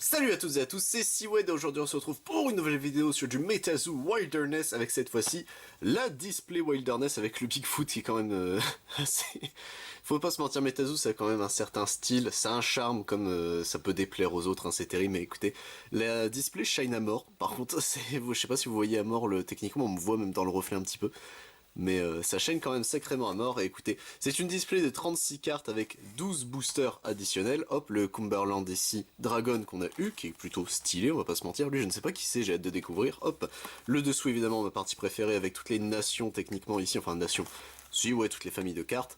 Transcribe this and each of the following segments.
Salut à toutes et à tous, c'est Seawed et aujourd'hui on se retrouve pour une nouvelle vidéo sur du MetaZoo Wilderness avec cette fois-ci la Display Wilderness avec le Bigfoot qui est quand même assez... Faut pas se mentir, MetaZoo ça a quand même un certain style, ça a un charme comme ça peut déplaire aux autres, hein, c'est terrible, mais écoutez, la Display shine à mort, par contre je sais pas si vous voyez à mort, techniquement on me voit même dans le reflet un petit peu. Mais ça chaîne quand même sacrément à mort, et écoutez, c'est une display de 36 cartes avec 12 boosters additionnels, hop, le Cumberland ici, Dragon qu'on a eu, qui est plutôt stylé, on va pas se mentir, lui je ne sais pas qui c'est, j'ai hâte de découvrir, hop, le dessous évidemment ma partie préférée avec toutes les nations techniquement ici, enfin nations, si ouais, toutes les familles de cartes,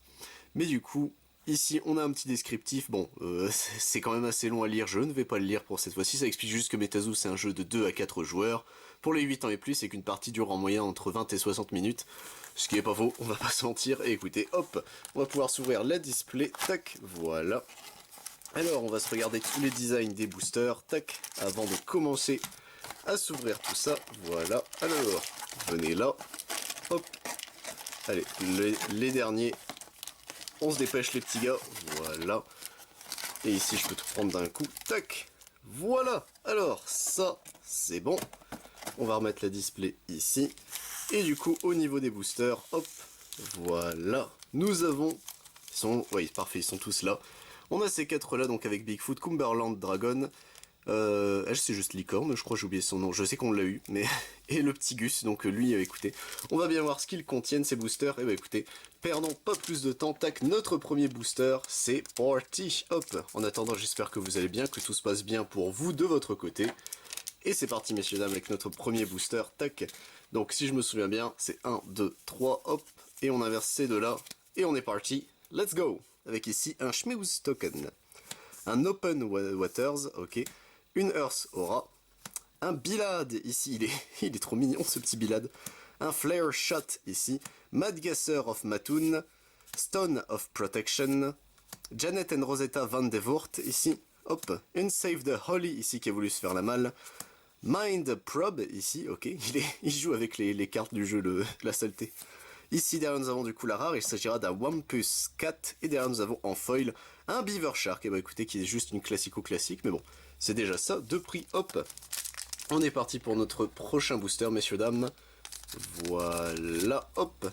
mais du coup, ici on a un petit descriptif, bon, c'est quand même assez long à lire, je ne vais pas le lire pour cette fois-ci, ça explique juste que MetaZoo c'est un jeu de 2 à 4 joueurs, pour les 8 ans et plus, c'est qu'une partie dure en moyenne entre 20 et 60 minutes, ce qui est pas faux, on va pas se mentir, et écoutez, hop, on va pouvoir s'ouvrir la display, tac, voilà. Alors, on va se regarder tous les designs des boosters, tac, avant de commencer à s'ouvrir tout ça, voilà. Alors, venez là, hop, allez, les derniers, on se dépêche les petits gars, voilà. Et ici, je peux tout prendre d'un coup, tac, voilà. Alors, ça, c'est bon. On va remettre la display ici. Et du coup, au niveau des boosters, hop, voilà. Nous avons... Oui, parfait, ils sont tous là. On a ces quatre là, donc avec Bigfoot, Cumberland, Dragon. Elle, c'est juste Licorne, je crois que j'ai oublié son nom. Je sais qu'on l'a eu, mais... Et le petit Gus, donc lui, écoutez. On va bien voir ce qu'ils contiennent, ces boosters. Et bah écoutez, perdons pas plus de temps. Tac, notre premier booster, c'est Party. Hop, en attendant, j'espère que vous allez bien, que tout se passe bien pour vous de votre côté. Et c'est parti messieurs dames avec notre premier booster, tac. Donc si je me souviens bien, c'est 1, 2, 3, hop, et on inverse ces deux-là, et on est parti, let's go. Avec ici un Schmeouz Token, un Open Waters, ok, une Earth Aura, un Bilad, ici il est trop mignon ce petit Bilad, un Flare Shot ici, Madgasser of Mattoon, Stone of Protection, Janet and Rosetta Van de Voort ici, hop, une Save the Holly ici qui a voulu se faire la malle, Mind Probe, ici, ok, il joue avec les cartes du jeu, la saleté. Ici, derrière nous avons du coup la rare, il s'agira d'un Wampus Cat, et derrière nous avons en foil un Beaver Shark, et bah écoutez, qui est juste une classico-classique, mais bon, c'est déjà ça, de prix, hop. On est parti pour notre prochain booster, messieurs, dames. Voilà, hop,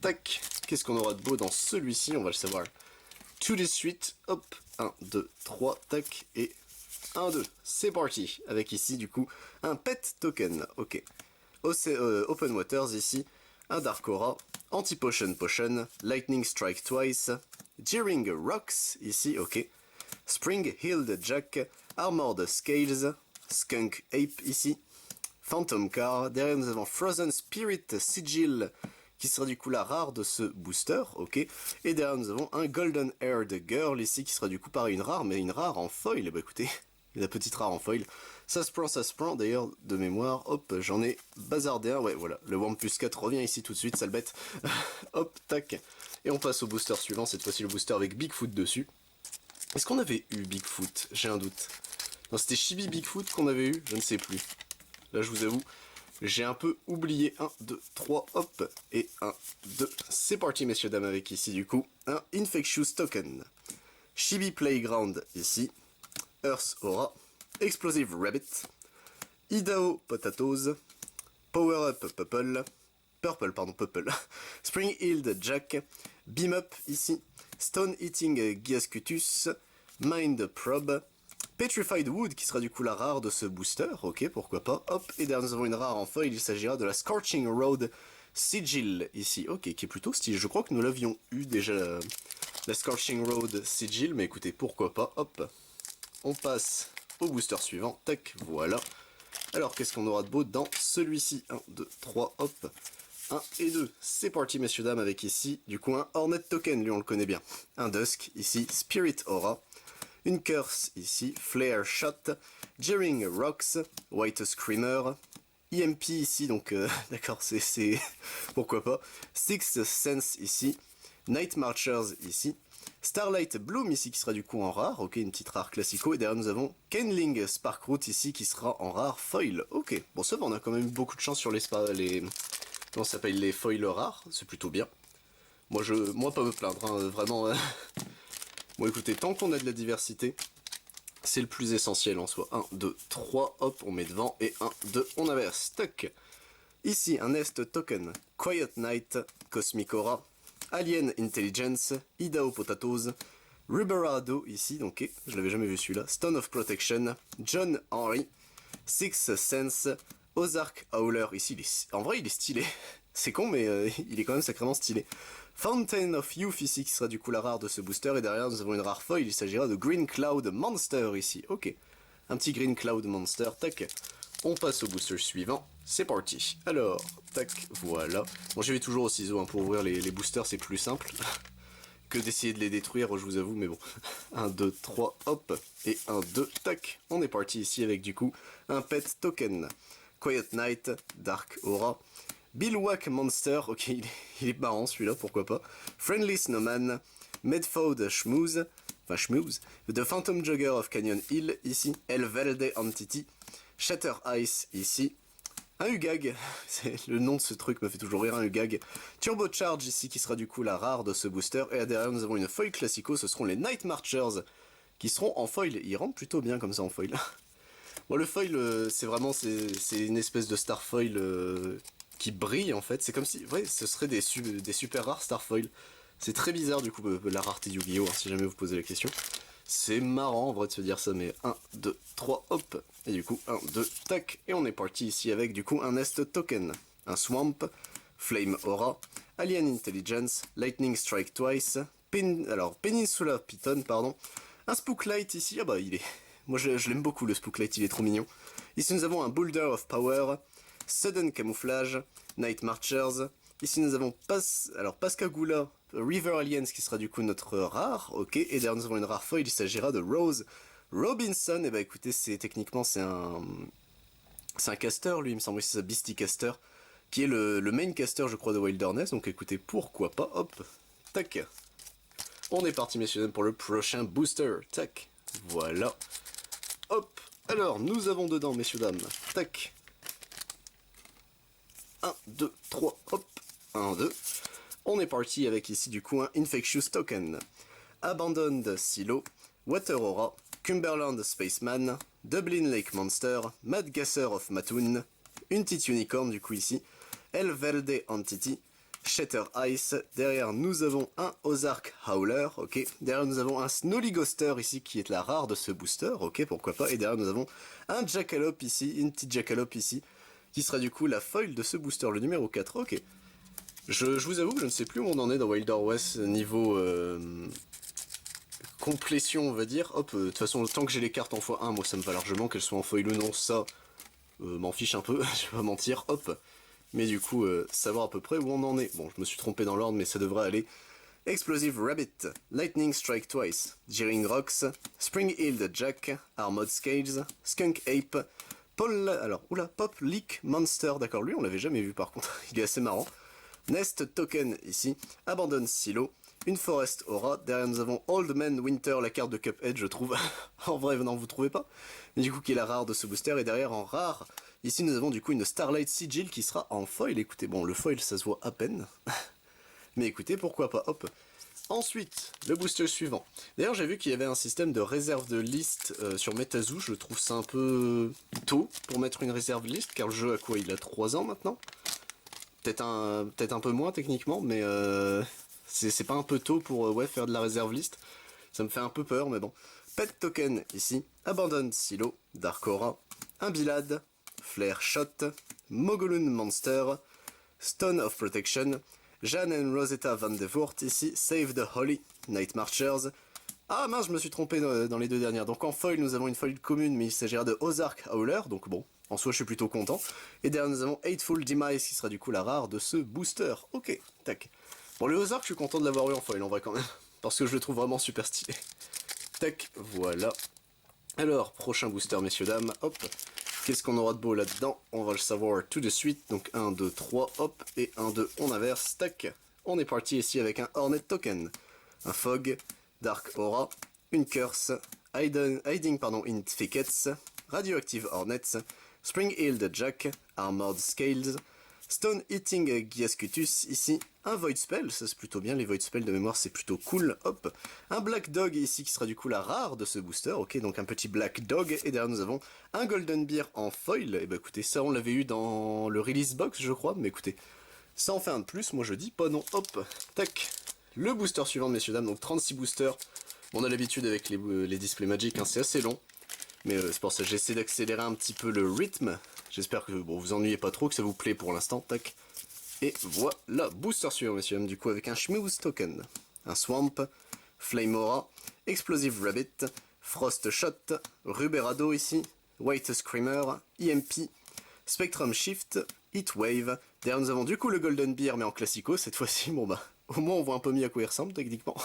tac. Qu'est-ce qu'on aura de beau dans celui-ci, on va le savoir tout de suite, hop, 1, 2, 3, tac, et 1, 2, c'est parti, avec ici du coup un Pet Token, ok. Open Waters ici, un Dark Aura, Anti-Potion Potion, Lightning Strike Twice, Jeering Rocks ici, ok. Spring Healed Jack, Armored Scales, Skunk Ape ici, Phantom Car, derrière nous avons Frozen Spirit Sigil, qui sera du coup la rare de ce booster, ok. Et derrière nous avons un Golden Haired Girl ici, qui sera du coup pareil une rare, mais une rare en foil, et bah écoutez, la petite rare en foil. Ça se prend, d'ailleurs, de mémoire, hop, j'en ai bazardé un, ouais, voilà, le Wampus 4 revient ici tout de suite, sale bête. Hop, tac, et on passe au booster suivant, cette fois-ci le booster avec Bigfoot dessus. Est-ce qu'on avait eu Bigfoot? J'ai un doute. Non, c'était Chibi Bigfoot qu'on avait eu, je ne sais plus. Là, je vous avoue, j'ai un peu oublié. 1, 2, 3, hop, et 1, 2. C'est parti, messieurs, dames, avec ici, du coup, un Infectious Token. Chibi Playground, ici. Earth Aura. Explosive Rabbit. Idaho Potatoes. Power Up Purple. Purple. Spring Healed Jack. Beam Up, ici. Stone Eating Giascutus. Mind Probe. Petrified Wood, qui sera du coup la rare de ce booster, ok, pourquoi pas, hop, et derrière nous avons une rare en foil, il s'agira de la Scorching Road Sigil, ici, ok, qui est plutôt stylé, je crois que nous l'avions eu déjà, la Scorching Road Sigil, mais écoutez, pourquoi pas, hop, on passe au booster suivant, tac, voilà, alors qu'est-ce qu'on aura de beau dans celui-ci, 1, 2, 3, hop, 1 et 2, c'est parti messieurs dames, avec ici, du coup un Hornet Token, lui on le connaît bien, un Dusk, ici, Spirit Aura, une Curse ici, Flare Shot, Jeering Rocks, White Screamer, EMP ici, donc d'accord, c'est pourquoi pas, Sixth Sense ici, Night Marchers ici, Starlight Bloom ici qui sera du coup en rare, ok, une petite rare classico, et derrière nous avons Kenling Sparkroot ici qui sera en rare foil, ok, bon ça va, on a quand même eu beaucoup de chance sur comment ça s'appelle, les foils rares, c'est plutôt bien, moi pas me plaindre, hein, vraiment... Bon écoutez, tant qu'on a de la diversité, C'est le plus essentiel en soi. 1, 2, 3, hop, on met devant, et 1, 2, on inverse, tac. Ici, un Nest Token, Quiet Night, Cosmic Aura, Alien Intelligence, Idaho Potatoes, Ruberado, ici, donc je l'avais jamais vu celui-là, Stone of Protection, John Henry, Sixth Sense, Ozark Howler, ici, en vrai il est stylé, c'est con mais il est quand même sacrément stylé. Fountain of Youth ici, qui sera du coup la rare de ce booster, et derrière nous avons une rare foil, il s'agira de Green Cloud Monster ici, ok. Un petit Green Cloud Monster, tac. On passe au booster suivant, c'est parti. Alors, tac, voilà. Bon, j'y vais toujours au ciseau, hein, pour ouvrir les boosters, c'est plus simple que d'essayer de les détruire, je vous avoue, mais bon. 1, 2, 3, hop, et 1, 2, tac. On est parti ici avec du coup un Pet Token. Quiet Night, Dark Aura, Billwack Monster, ok, il est marrant celui-là, pourquoi pas. Friendly Snowman, Medford Schmooze, enfin Schmooze, The Phantom Jogger of Canyon Hill, ici, El Velde Entity, Shatter Ice, ici, un Ugag, le nom de ce truc me fait toujours rire, un Ugag, Turbo Charge, ici, qui sera du coup la rare de ce booster, et derrière nous avons une foil classico, ce seront les Night Marchers, qui seront en foil, ils rentrent plutôt bien comme ça en foil. Bon, le foil, c'est vraiment, c'est une espèce de star foil qui brille en fait, c'est comme si, ouais, ce serait des super rares star foil. C'est très bizarre du coup, la rareté Yu-Gi-Oh, hein, si jamais vous posez la question. C'est marrant en vrai de se dire ça, mais 1, 2, 3, hop, et du coup 1, 2, tac, et on est parti ici avec du coup un Nest Token, un Swamp, Flame Aura, Alien Intelligence, Lightning Strike Twice, Peninsula Python, pardon, un Spooklight ici, ah bah il est... Moi je l'aime beaucoup le Spooklight, il est trop mignon. Ici nous avons un Boulder of Power, Sudden Camouflage, Night Marchers, ici nous avons Pascagoula, River Aliens qui sera du coup notre rare, ok, et derrière nous avons une rare foil, il s'agira de Rose Robinson, et bah écoutez, techniquement c'est un caster lui, il me semble, c'est ça, Beastie Caster, qui est le main caster je crois de Wilderness, donc écoutez, pourquoi pas, hop, tac. On est parti messieurs dames pour le prochain booster, tac, voilà, hop, alors nous avons dedans messieurs dames, tac, 1, 2, 3, hop, 1, 2. On est parti avec ici du coup un Infectious Token, Abandoned Silo, Water Aura, Cumberland Spaceman, Dublin Lake Monster, Mad Gasser of Mattoon, une petite unicorn du coup ici, El Verde Entity, Shatter Ice, derrière nous avons un Ozark Howler, ok, derrière nous avons un Snowly Ghoster ici qui est la rare de ce booster, ok, pourquoi pas, et derrière nous avons un Jackalope ici, une petite Jackalope ici, qui sera du coup la foil de ce booster, le numéro 4, ok. Je vous avoue que je ne sais plus où on en est dans Wilder West niveau complétion, on va dire. Hop, de toute façon, tant que j'ai les cartes en x1, moi ça me va largement, qu'elles soient en foil ou non, ça m'en fiche un peu, je vais pas mentir, hop. Mais du coup, savoir à peu près où on en est. Bon, je me suis trompé dans l'ordre, mais ça devrait aller. Explosive Rabbit, Lightning Strike Twice, Jeering Rocks, Spring Heeled Jack, Armored Scales, Skunk Ape, Pop Leak Monster, d'accord, lui on l'avait jamais vu par contre, il est assez marrant. Nest Token ici, Abandon Silo, une Forest Aura, derrière nous avons Old Man Winter, la carte de Cuphead je trouve, en vrai non vous trouvez pas, mais du coup qui est la rare de ce booster, et derrière en rare, ici nous avons du coup une Starlight Sigil qui sera en foil, écoutez, bon le foil ça se voit à peine, mais écoutez pourquoi pas, hop. Ensuite, le booster suivant. D'ailleurs, j'ai vu qu'il y avait un système de réserve de liste sur MetaZoo. Je trouve ça un peu tôt pour mettre une réserve de liste, car le jeu a quoi? Il a 3 ans maintenant. Peut-être un peu moins techniquement, mais c'est pas un peu tôt pour ouais, faire de la réserve liste. Ça me fait un peu peur, mais bon. Pet Token ici, Abandoned Silo, Dark Aura, un Bilad, Flare Shot, Mogolun Monster, Stone of Protection, Jeanne and Rosetta Van de Voort ici, Save the Holly, Night Marchers. Ah mince, je me suis trompé dans les deux dernières. Donc en foil, nous avons une foil commune, mais il s'agira de Ozark Howler, donc bon, en soi je suis plutôt content. Et derrière nous avons Hateful Demise, qui sera du coup la rare de ce booster. Ok, tac. Bon, le Ozark, je suis content de l'avoir eu en foil en vrai quand même, parce que je le trouve vraiment super stylé. Tac, voilà. Alors, prochain booster, messieurs, dames, hop. Qu'est-ce qu'on aura de beau là-dedans? On va le savoir tout de suite. Donc 1, 2, 3, hop, et 1, 2, on inverse, tac. On est parti ici avec un Hornet Token, un Fog, Dark Aura, une Curse, Hiding in Thickets, Radioactive Hornets, Spring Heeled Jack, Armored Scales, Stone Eating Giascutus ici, un Void Spell, ça c'est plutôt bien, les Void Spells de mémoire c'est plutôt cool, hop. Un Black Dog ici qui sera du coup la rare de ce booster, ok, donc un petit Black Dog, et derrière nous avons un Golden Beer en foil, et bah écoutez, ça on l'avait eu dans le Release Box je crois, mais écoutez, ça en fait un de plus, moi je dis pas non, hop, tac. Le booster suivant messieurs dames, donc 36 boosters, on a l'habitude avec les displays Magic, hein, c'est assez long. Mais c'est pour ça que j'essaie d'accélérer un petit peu le rythme. J'espère que bon, vous ennuyez pas trop, que ça vous plaît pour l'instant. Tac. Et voilà, booster suivant, messieurs dames, du coup, avec un Schmooze Token. Un Swamp, Flame Aura, Explosive Rabbit, Frost Shot, Ruberado ici, White Screamer, EMP, Spectrum Shift, Heat Wave. Derrière, nous avons du coup le Golden Beer, mais en classico cette fois-ci. Bon bah, au moins on voit un peu mieux à quoi il ressemble techniquement.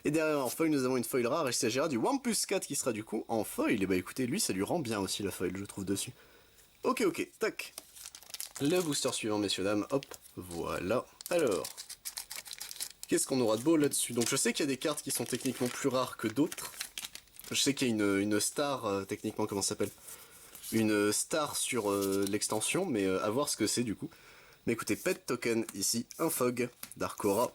Et derrière en foil nous avons une foil rare et il s'agira du Wampus 4 qui sera du coup en foil. Et bah écoutez, lui ça lui rend bien aussi la foil je trouve dessus. Ok, tac. Le booster suivant messieurs dames, hop, voilà. Alors, qu'est-ce qu'on aura de beau là-dessus? Donc je sais qu'il y a des cartes qui sont techniquement plus rares que d'autres. Je sais qu'il y a une star, techniquement comment ça s'appelle? Une star sur l'extension, mais à voir ce que c'est du coup. Mais écoutez, Pet Token ici, un Fog, Dark Aura,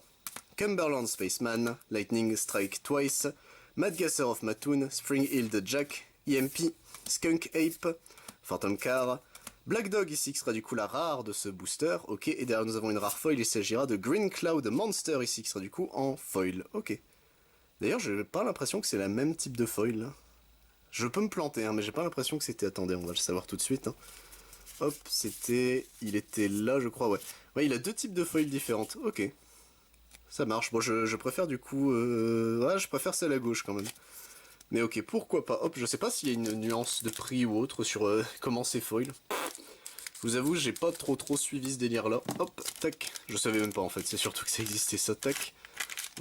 Cumberland Spaceman, Lightning Strike Twice, Madgasser of Mattoon, Spring Heeled Jack, EMP, Skunk Ape, Phantom Car, Black Dog ici qui sera du coup la rare de ce booster, ok, et derrière nous avons une rare foil, il s'agira de Green Cloud Monster ici qui sera du coup en foil, ok. D'ailleurs j'ai pas l'impression que c'est la même type de foil là. Je peux me planter, hein, mais j'ai pas l'impression que c'était... Attendez, on va le savoir tout de suite. Hein. Hop, c'était... Il était là, je crois, ouais. Ouais, il a deux types de foils différentes. Ok. Ça marche. Bon, je préfère du coup... Ouais, je préfère celle à gauche quand même. Mais ok, pourquoi pas. Hop, je sais pas s'il y a une nuance de prix ou autre sur comment c'est foil. Je vous avoue, j'ai pas trop suivi ce délire-là. Hop, tac. Je savais même pas en fait, c'est surtout que ça existait ça, tac.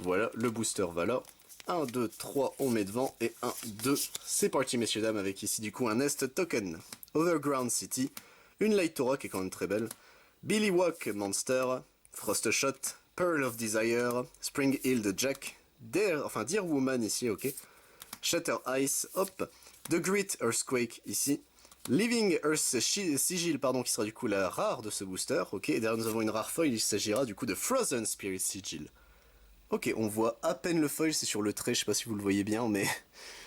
Voilà, le booster va là. 1, 2, 3, on met devant, et 1, 2, c'est parti messieurs dames, avec ici du coup un Nest Token, Overground City, une Light Aura qui est quand même très belle, Billy Walk Monster, Frost Shot, Pearl of Desire, Spring Heeled Jack, Dear Woman ici, ok, Shatter Ice, hop, The Great Earthquake ici, Living Earth Sigil, pardon, qui sera du coup la rare de ce booster, ok, et derrière nous avons une rare foil, il s'agira du coup de Frozen Spirit Sigil. Ok, on voit à peine le foil, c'est sur le trait, je sais pas si vous le voyez bien, mais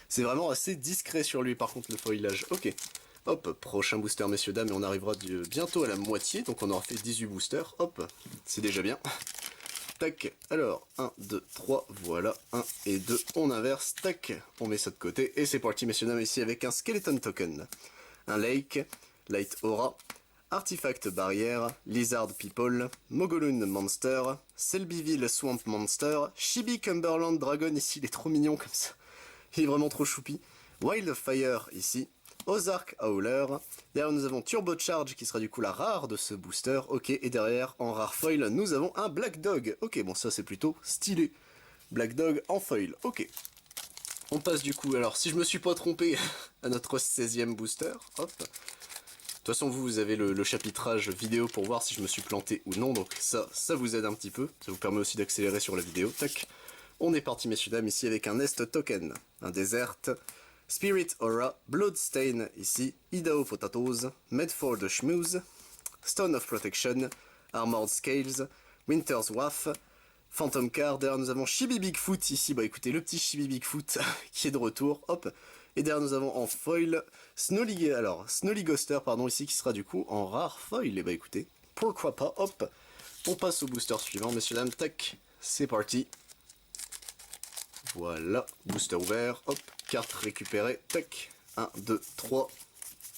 c'est vraiment assez discret sur lui par contre le foilage. Ok, hop, prochain booster messieurs dames, et on arrivera bientôt à la moitié, donc on aura fait 18 boosters, hop, c'est déjà bien. Tac, alors, 1, 2, 3, voilà, 1 et 2, on inverse, tac, on met ça de côté, et c'est parti messieurs dames, ici avec un Skeleton Token, un Lake, Light Aura, Artifact Barrière, Lizard People, Mogoloon Monster, Selbyville Swamp Monster, Chibi Cumberland Dragon, ici il est trop mignon comme ça, il est vraiment trop choupi, Wildfire ici, Ozark Howler, derrière nous avons Turbo Charge qui sera du coup la rare de ce booster, ok, et derrière en rare foil nous avons un Black Dog, ok, bon ça c'est plutôt stylé, Black Dog en foil, ok. On passe du coup, alors si je me suis pas trompé, à notre 16e booster, hop. De toute façon, vous avez le chapitrage vidéo pour voir si je me suis planté ou non, donc ça vous aide un petit peu, ça vous permet aussi d'accélérer sur la vidéo, tac. On est parti messieurs dames ici avec un Nest Token, un Desert, Spirit Aura, Bloodstain ici, Idaho Potatoes, Medford Schmooze, Stone of Protection, Armored Scales, Winter's Waff, Phantom Car, derrière nous avons Chibi Bigfoot ici, bah écoutez le petit Chibi Bigfoot qui est de retour, hop. Et derrière nous avons en foil Snolly Ghoster pardon ici qui sera du coup en rare foil. Et bah écoutez, pourquoi pas, hop. On passe au booster suivant messieurs dames, tac, c'est parti. Voilà, booster ouvert, hop, carte récupérée, tac, 1, 2, 3,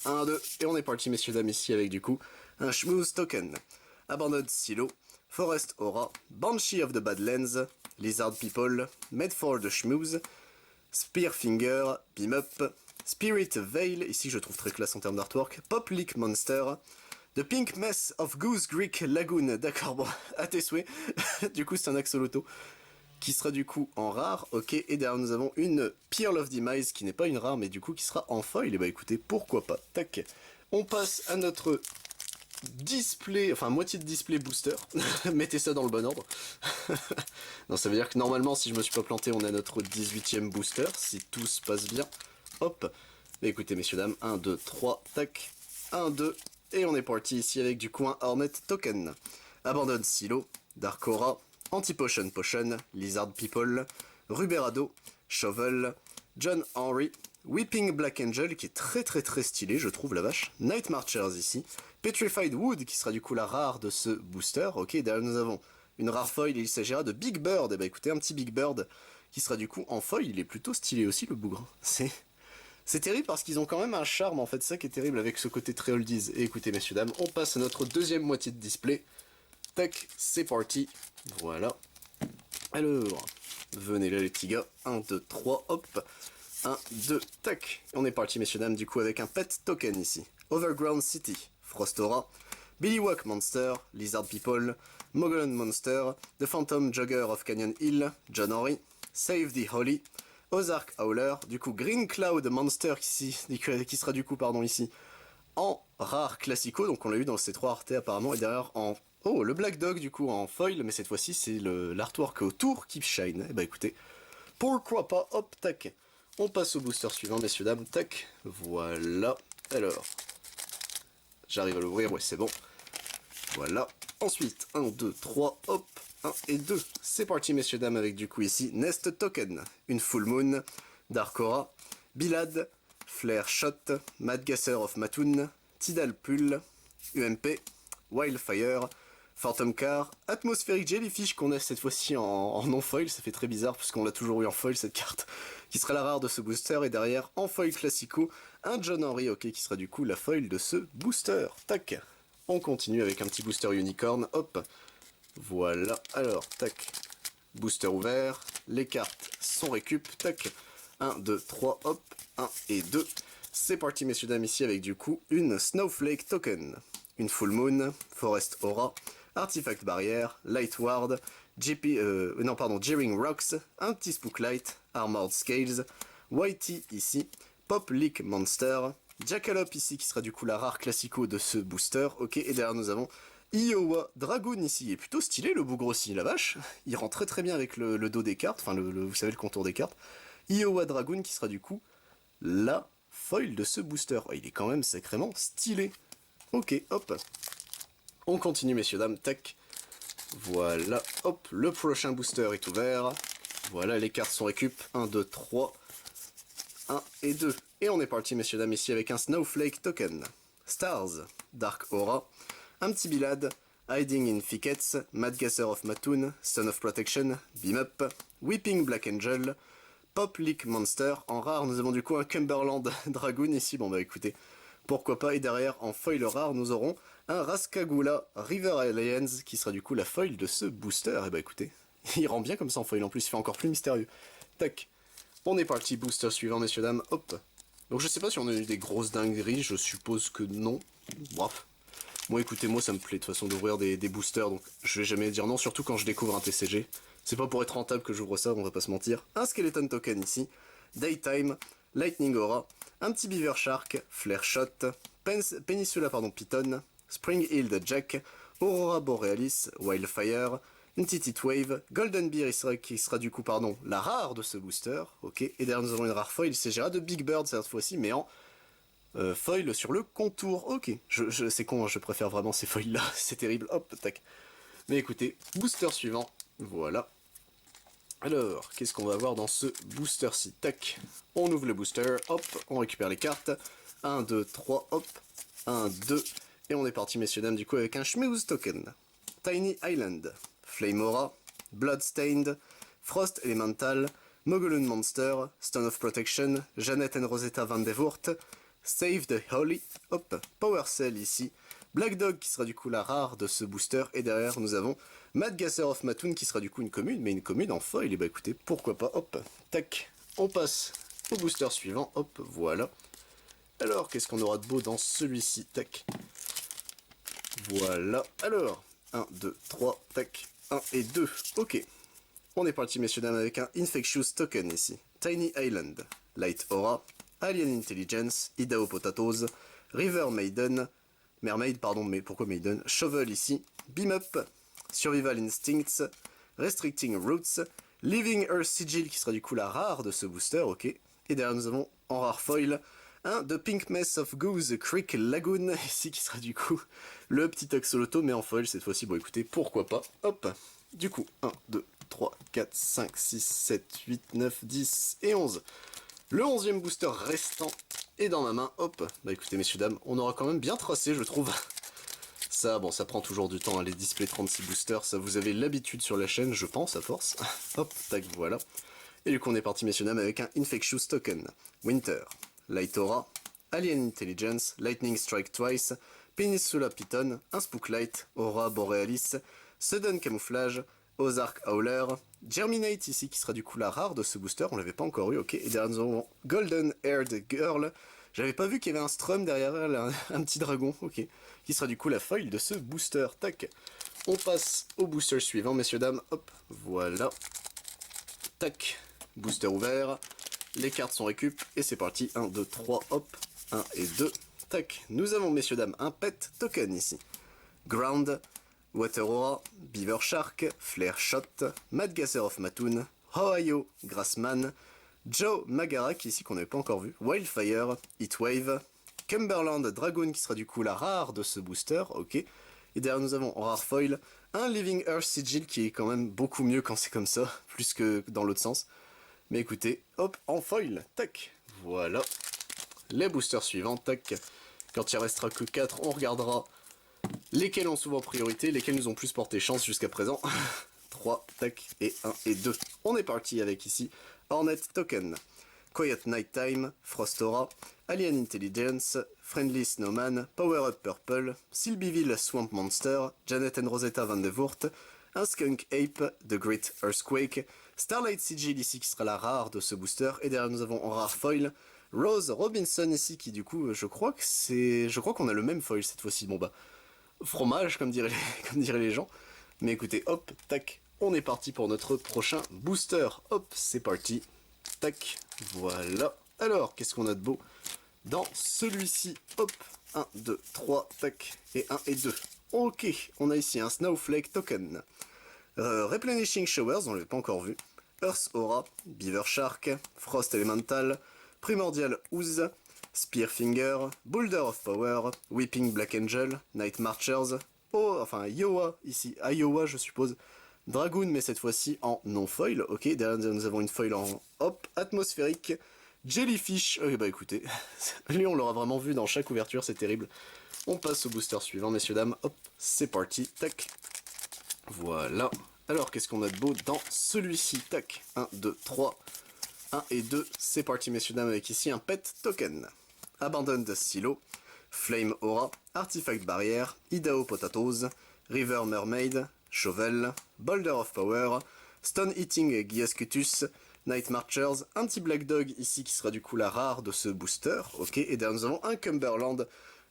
1, 2, et on est parti messieurs dames ici avec du coup un Schmooze Token, Abandoned Silo, Forest Aura, Banshee of the Badlands, Lizard People, Medford Schmooze, Spearfinger, Beam Up, Spirit Veil, ici je trouve très classe en termes d'artwork, Pop Leak Monster, The Pink Mess of Goose Creek Lagoon, d'accord, bon, à tes souhaits, du coup c'est un axoloto, qui sera du coup en rare, ok, et derrière nous avons une Pearl of Demise, qui n'est pas une rare, mais du coup qui sera en foil, et bah écoutez, pourquoi pas, tac, on passe à notre display, enfin moitié de display booster, mettez ça dans le bon ordre. Non, ça veut dire que normalement si je me suis pas planté on a notre 18e booster, si tout se passe bien, hop, mais écoutez messieurs dames, 1, 2, 3, tac, 1, 2, Et on est parti ici avec du coup un Hornet Token. Abandonne Silo, Dark Aura, Anti-Potion Potion, Lizard People, Ruberado, Shovel, John Henry, Weeping Black Angel qui est très stylé je trouve la vache, Night Marchers ici, Petrified Wood qui sera du coup la rare de ce booster, ok, derrière nous avons une rare foil et il s'agira de Big Bird, et bah écoutez un petit Big Bird qui sera du coup en foil, il est plutôt stylé aussi le bougre, c'est terrible parce qu'ils ont quand même un charme en fait, c'est ça qui est terrible avec ce côté très oldies. Et écoutez messieurs dames, on passe à notre deuxième moitié de display, tac, c'est parti, voilà, alors, venez là les petits gars, 1, 2, 3, hop, 1, 2, tac, on est parti messieurs dames du coup avec un pet token ici, Overground City, Frostora, Billywalk Monster, Lizard People, Mogollon Monster, The Phantom Jogger of Canyon Hill, John Henry, Save the Holy, Ozark Howler, du coup Green Cloud Monster qui sera du coup pardon ici en rare classico, donc on l'a eu dans ces 3 raretés apparemment, et derrière en... Oh, le Black Dog du coup en foil, mais cette fois-ci c'est l'artwork autour qui shine, et bah écoutez, pourquoi pas, hop, tac. On passe au booster suivant messieurs dames, tac, voilà, alors, j'arrive à l'ouvrir, ouais c'est bon, voilà, ensuite 1, 2, 3, hop, 1 et 2. C'est parti messieurs dames avec du coup ici Nest Token, une Full Moon, Dark Aura, Bilad, Flare Shot, Madgasser of Mattoon, Tidal Pull, UMP, Wildfire, Phantom Car, Atmospheric Jellyfish qu'on a cette fois-ci en non-foil, ça fait très bizarre parce qu'on l'a toujours eu en foil cette carte, qui sera la rare de ce booster, et derrière en foil classico, un John Henry, ok, qui sera du coup la foil de ce booster, tac. On continue avec un petit booster unicorn, hop, voilà, alors, tac, booster ouvert, les cartes sont récup, tac, 1, 2, 3, hop, 1 et 2, c'est parti messieurs dames ici avec du coup une Snowflake Token, une Full Moon, Forest Aura, Artifact Barrière, Light Ward, Jeering Rocks, un petit Spooklight, Armored Scales, Whitey ici, Pop Leak Monster, Jackalope ici qui sera du coup la rare classico de ce booster, ok, et derrière nous avons Iowa Dragoon ici, il est plutôt stylé le bougre aussi, la vache, il rend très bien avec le dos des cartes, enfin vous savez le contour des cartes, Iowa Dragoon qui sera du coup la foil de ce booster, oh, il est quand même sacrément stylé, ok, hop, on continue messieurs dames, tac, voilà, hop, le prochain booster est ouvert, voilà les cartes sont récup, 1, 2, 3, 1 et 2, et on est parti messieurs dames ici avec un Snowflake Token, Stars, Dark Aura, un petit Bilad, Hiding in Thickets, Madgasser of Mattoon, Son of Protection, Beam Up, Weeping Black Angel, Pop Leak Monster, en rare nous avons du coup un Cumberland Dragoon ici, bon bah écoutez, pourquoi pas, et derrière en foil rare nous aurons un Rascagula River Alliance qui sera du coup la foil de ce booster, et bah écoutez, il rend bien comme ça en foil en plus, il fait encore plus mystérieux, tac, on est parti, booster suivant messieurs dames, hop, donc je sais pas si on a eu des grosses dingueries, je suppose que non, bref. Moi écoutez, moi ça me plaît de toute façon d'ouvrir des boosters, donc je vais jamais dire non, surtout quand je découvre un TCG. C'est pas pour être rentable que j'ouvre ça, on va pas se mentir. Un Skeleton Token ici, Daytime, Lightning Aura, un petit Beaver Shark, Flare Shot, Peninsula Python, Spring Heeled Jack, Aurora Borealis, Wildfire, une petite Heatwave, Golden Beer qui sera du coup la rare de ce booster, ok, et derrière nous avons une rare foil, il s'agira de Big Bird cette fois-ci, mais en foil sur le contour, ok, c'est con, hein, je préfère vraiment ces foils là, c'est terrible, hop, tac. Mais écoutez, booster suivant, voilà. Alors, qu'est-ce qu'on va avoir dans ce booster-ci, tac. On ouvre le booster, hop, on récupère les cartes, 1, 2, 3, hop, 1, 2, et on est parti messieurs dames du coup avec un Schmeouz Token. Tiny Island, Flame Aura, Bloodstained, Frost Elemental, Mogollon Monster, Stone of Protection, Janet and Rosetta Van de Voort, Save the Holy, hop, Power Cell ici, Black Dog qui sera du coup la rare de ce booster, et derrière nous avons Madgasser of Mattoon qui sera du coup une commune, mais une commune en foil, et bah écoutez, pourquoi pas, hop, tac, on passe au booster suivant, hop, voilà. Alors, qu'est-ce qu'on aura de beau dans celui-ci, tac, voilà, alors, 1, 2, 3, tac, 1 et 2, ok. On est parti messieurs dames avec un Infectious Token ici, Tiny Island, Light Aura, Alien Intelligence, Idaho Potatoes, River Maiden, Mermaid, pardon, mais pourquoi Maiden, Shovel ici, Beam Up, Survival Instincts, Restricting Roots, Living Earth Sigil qui sera du coup la rare de ce booster, ok, et derrière nous avons en rare foil, Un The Pink Mess of Goose Creek Lagoon, ici qui sera du coup le petit axoloto, mais en foil cette fois-ci. Bon écoutez, pourquoi pas. Hop, du coup, 1, 2, 3, 4, 5, 6, 7, 8, 9, 10 et 11. Le 11e booster restant est dans ma main. Hop, bah écoutez messieurs dames, on aura quand même bien tracé je trouve. Ça, bon, ça prend toujours du temps, hein, les displays 36 boosters, ça vous avez l'habitude sur la chaîne, je pense, à force. Hop, tac, voilà. Et du coup, on est parti, messieurs dames, avec un Infectious Token, Winter, Light Aura, Alien Intelligence, Lightning Strike Twice, Peninsula Python, un Spooklight, Aura Borealis, Sudden Camouflage, Ozark Howler, Germinate ici, qui sera du coup la rare de ce booster, on l'avait pas encore eu, ok. Et derrière nous avons Golden Haired Girl. J'avais pas vu qu'il y avait un Strum derrière elle, un petit dragon, ok. Qui sera du coup la foil de ce booster. Tac. On passe au booster suivant, messieurs, dames. Hop, voilà. Tac. Booster ouvert. Les cartes sont récup. Et c'est parti. 1, 2, 3, hop. 1 et 2. Tac. Nous avons, messieurs, dames, un pet token ici. Ground. Water Aura. Beaver Shark. Flare Shot. Madgasser of Mattoon. Ohio. Grassman. Joe Magarak, ici qu'on n'avait pas encore vu, Wildfire, Heatwave, Cumberland Dragoon qui sera du coup la rare de ce booster, ok. Et derrière nous avons en rare foil un Living Earth Sigil qui est quand même beaucoup mieux quand c'est comme ça, plus que dans l'autre sens. Mais écoutez, hop, en foil, tac, voilà. Les boosters suivants, tac. Quand il restera que 4, on regardera lesquels ont souvent priorité, lesquels nous ont plus porté chance jusqu'à présent. 3, tac, et 1 et 2. On est parti avec ici Hornet Token, Quiet Nighttime, Frost Aura, Alien Intelligence, Friendly Snowman, Power Up Purple, Sylbiville Swamp Monster, Janet and Rosetta Van de Voort, un Skunk Ape, The Great Earthquake, Starlight Sigil ici qui sera la rare de ce booster, et derrière nous avons en rare foil Rose Robinson ici qui du coup je crois qu'on a le même foil cette fois-ci. Bon bah fromage comme diraient les gens. Mais écoutez, hop, tac, on est parti pour notre prochain booster. Hop, c'est parti. Tac, voilà. Alors, qu'est-ce qu'on a de beau dans celui-ci? Hop, 1, 2, 3, tac, et 1 et 2. Ok, on a ici un Snowflake Token. Replenishing Showers, on ne l'avait pas encore vu. Earth Aura, Beaver Shark, Frost Elemental, Primordial Ooze, Spearfinger, Boulder of Power, Weeping Black Angel, Night Marchers, Iowa ici, Iowa je suppose, Dragoon mais cette fois-ci en non-foil, ok, derrière nous avons une foil en hop, atmosphérique, Jellyfish, bah écoutez, lui on l'aura vraiment vu dans chaque ouverture, c'est terrible. On passe au booster suivant, messieurs dames, hop, c'est parti, tac, voilà. Alors qu'est-ce qu'on a de beau dans celui-ci, tac, 1, 2, 3, 1 et 2, c'est parti messieurs dames avec ici un pet token. Abandoned Silo, Flame Aura, Artifact Barrière, Idaho Potatoes, River Mermaid, Shovel, Boulder of Power, Stone Eating Giascutus, Night Marchers, un petit Black Dog ici qui sera du coup la rare de ce booster, ok, et derrière nous avons un Cumberland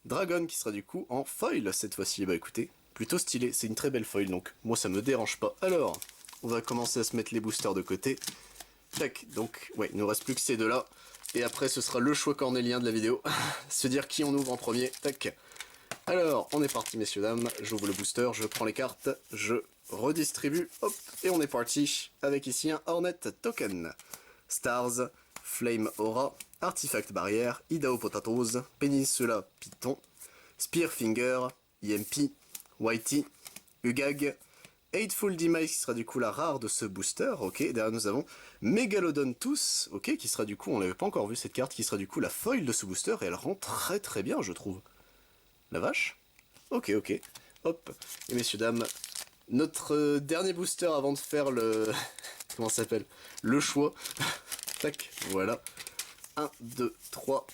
Dragon qui sera du coup en foil cette fois-ci. Bah écoutez, plutôt stylé, c'est une très belle foil donc moi ça me dérange pas. Alors, on va commencer à se mettre les boosters de côté. Tac, donc ouais, il nous reste plus que ces deux-là. Et après, ce sera le choix cornélien de la vidéo. Se dire qui on ouvre en premier. Tac. Alors, on est parti, messieurs, dames. J'ouvre le booster, je prends les cartes, je redistribue. Hop, et on est parti avec ici un Hornet Token. Stars, Flame Aura, Artifact Barrière, Idaho Potatoes, Peninsula Python, Spearfinger, EMP, Whitey, Ugag, Hateful Demise qui sera du coup la rare de ce booster, ok, derrière nous avons Megalodon Tous, ok, qui sera du coup, on l'avait pas encore vu cette carte, qui sera du coup la foil de ce booster, et elle rend très très bien je trouve. La vache. Ok, ok, hop, et messieurs dames, notre dernier booster avant de faire le... comment ça s'appelle? Le choix. Tac, voilà. 1, 2, 3,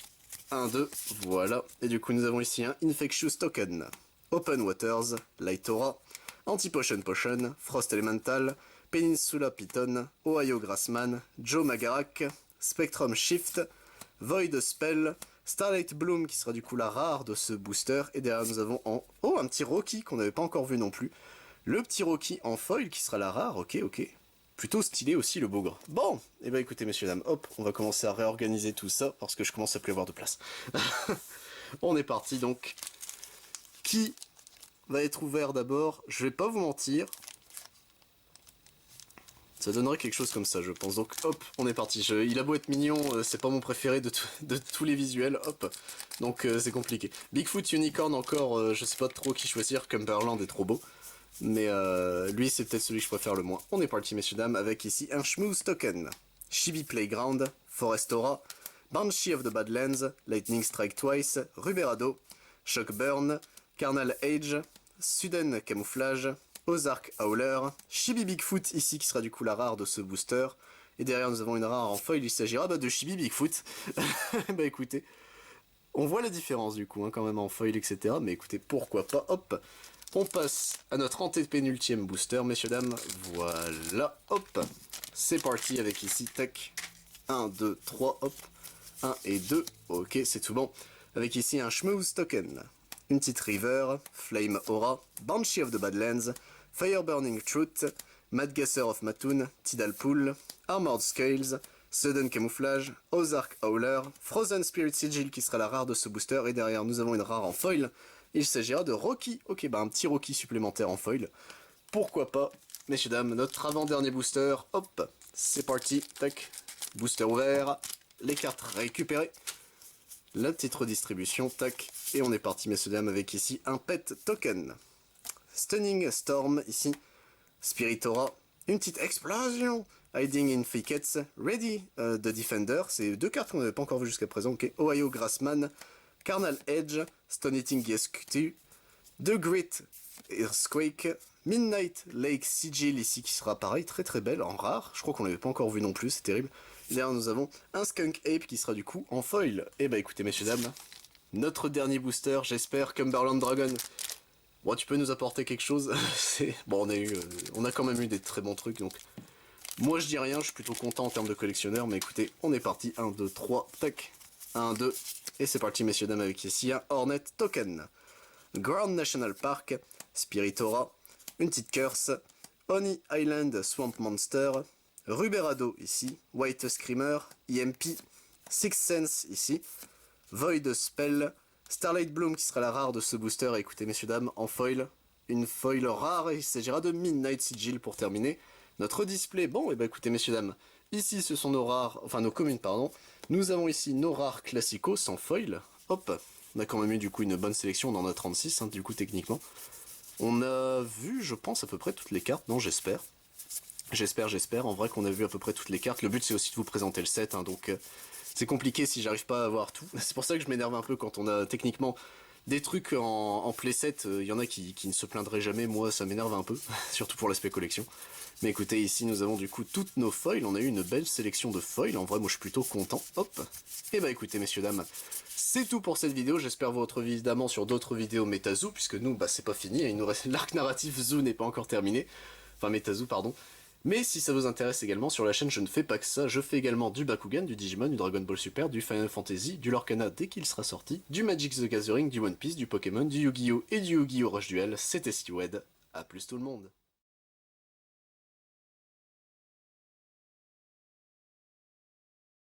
1, 2, voilà, et du coup nous avons ici un Infectious Token, Open Waters, Light Aura, Anti-Potion Potion, Frost Elemental, Peninsula Python, Ohio Grassman, Joe Magarak, Spectrum Shift, Void Spell, Starlight Bloom qui sera du coup la rare de ce booster, et derrière nous avons en... oh, un petit Rocky qu'on n'avait pas encore vu non plus, le petit Rocky en foil qui sera la rare, ok, ok. Plutôt stylé aussi le bougre. Bon, et bah écoutez messieurs dames, hop, on va commencer à réorganiser tout ça, parce que je commence à plus avoir de place. On est parti donc. Qui va être ouvert d'abord? Je vais pas vous mentir. Ça donnerait quelque chose comme ça, je pense. Donc hop, on est parti. Il a beau être mignon, c'est pas mon préféré de tous les visuels, hop. Donc c'est compliqué. Bigfoot Unicorn encore, je sais pas trop qui choisir, Cumberland est trop beau. Mais lui c'est peut-être celui que je préfère le moins. On est parti messieurs dames avec ici un Schmooze Token. Chibi Playground, Forestora, Banshee of the Badlands, Lightning Strike Twice, Ruberado, Shock Burn, Carnal Age, Sudden Camouflage, Ozark Howler, Chibi Bigfoot ici qui sera du coup la rare de ce booster. Et derrière nous avons une rare en foil, il s'agira de Chibi Bigfoot. Bah écoutez, on voit la différence du coup hein, quand même en foil etc. Mais écoutez, pourquoi pas, hop. On passe à notre antépénultième booster, messieurs dames. Voilà, hop. C'est parti avec ici, tac. 1, 2, 3, hop. 1 et 2, ok, c'est tout bon. Avec ici un Schmooze Token. Une petite River, Flame Aura, Banshee of the Badlands, Fire Burning Truth, Mad Gasser of Mattoon, Tidal Pool, Armored Scales, Sudden Camouflage, Ozark Howler, Frozen Spirit Sigil qui sera la rare de ce booster. Et derrière nous avons une rare en foil. Il s'agira de Rocky. Ok, bah un petit Rocky supplémentaire en foil. Pourquoi pas, messieurs dames, notre avant-dernier booster. Hop, c'est parti, tac. Booster ouvert, les cartes récupérées. La petite redistribution, tac. Et on est parti, messieurs dames, avec ici un Pet Token. Stunning Storm, ici. Spiritora, une petite explosion. Hiding in Thickets, Ready the Defender. C'est deux cartes qu'on n'avait pas encore vues jusqu'à présent. Ok, Ohio Grassman. Carnal Edge, Stone Eating ESQ, The Great Earthquake, Midnight Lake Sigil ici qui sera pareil, très très belle, en rare, je crois qu'on l'avait pas encore vu non plus, c'est terrible. Et derrière nous avons un Skunk Ape qui sera du coup en foil. Et bah écoutez messieurs dames, notre dernier booster, j'espère, Cumberland Dragon. Bon tu peux nous apporter quelque chose, bon on a quand même eu des très bons trucs donc... Moi je dis rien, je suis plutôt content en termes de collectionneur, mais écoutez, on est parti, 1, 2, 3, tac, 1, 2... Et c'est parti messieurs dames avec ici un Hornet Token. Grand National Park, Spiritora, une petite Curse, Honey Island Swamp Monster, Ruberado ici, White Screamer, EMP, Six Sense ici, Void Spell, Starlight Bloom qui sera la rare de ce booster. Et écoutez messieurs dames, en foil, une foil rare, il s'agira de Midnight Sigil pour terminer notre display. Bon et bah écoutez messieurs dames, ici ce sont nos rares, enfin nos communes pardon. Nous avons ici nos rares classicos sans foil. Hop, on a quand même eu du coup une bonne sélection, on en a 36 hein, du coup techniquement. On a vu je pense à peu près toutes les cartes, non j'espère. J'espère en vrai qu'on a vu à peu près toutes les cartes. Le but c'est aussi de vous présenter le set, hein, donc c'est compliqué si j'arrive pas à avoir tout. C'est pour ça que je m'énerve un peu quand on a techniquement des trucs en playset. Il y en a qui ne se plaindraient jamais, moi ça m'énerve un peu, surtout pour l'aspect collection. Mais écoutez, ici nous avons du coup toutes nos foils, on a eu une belle sélection de foils, en vrai moi je suis plutôt content, hop. Et bah écoutez messieurs dames, c'est tout pour cette vidéo, j'espère vous retrouver évidemment sur d'autres vidéos MetaZoo, puisque nous bah c'est pas fini, il nous reste l'arc narratif Zoo n'est pas encore terminé, enfin MetaZoo pardon. Mais si ça vous intéresse également, sur la chaîne je ne fais pas que ça, je fais également du Bakugan, du Digimon, du Dragon Ball Super, du Final Fantasy, du Lorcana dès qu'il sera sorti, du Magic the Gathering, du One Piece, du Pokémon, du Yu-Gi-Oh! Et du Yu-Gi-Oh! Rush Duel, c'était Steelhead, à plus tout le monde.